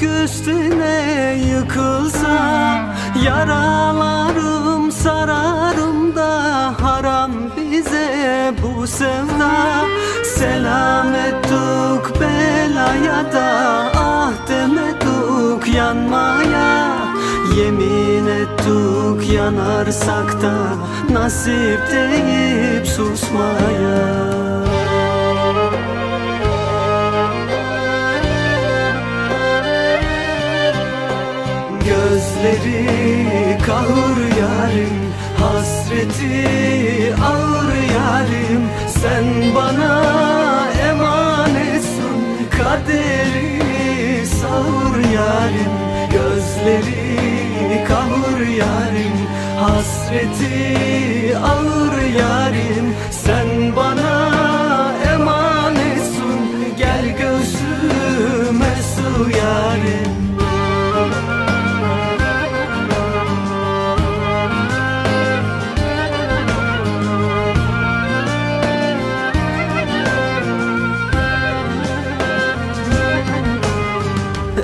üstüne yıkılsa, yaralarım sararım da haram bize bu sevda. Selamettuk belaya da ah demedik yanmaya. Yemin ettik yanarsak da nasip deyip susmaya. Gözleri kahır yarim, hasreti ağır yarim. Sen bana emanetsin, kaderi sağır yarim. Gözleri kahır yarim, hasreti ağır yarim. Sen bana emanetsin, gel gözüme su yarim.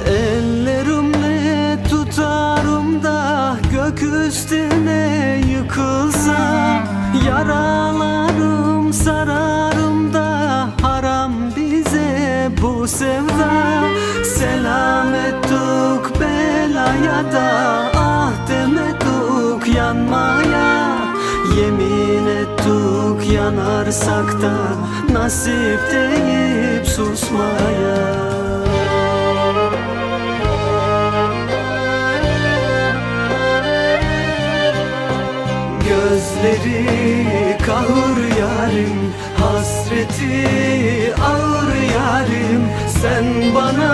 Ellerimle tutarım da gök üstüne yıkılsa, yaralarım sararım da haram bize bu sevda. Selamettuk belaya da ah demedik yanmaya. Yemin ettik yanarsak da nasip deyip susmaya. Gözleri kahır yarim, hasreti ağır yarim. Sen bana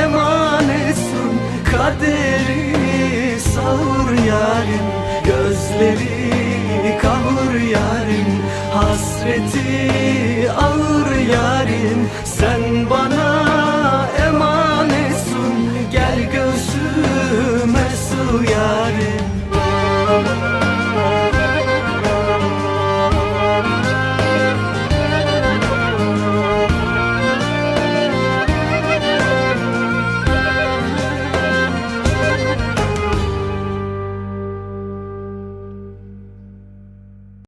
emanetsin, kaderi sağır yarim. Gözleri kahır yarim, hasreti ağır yarim. Sen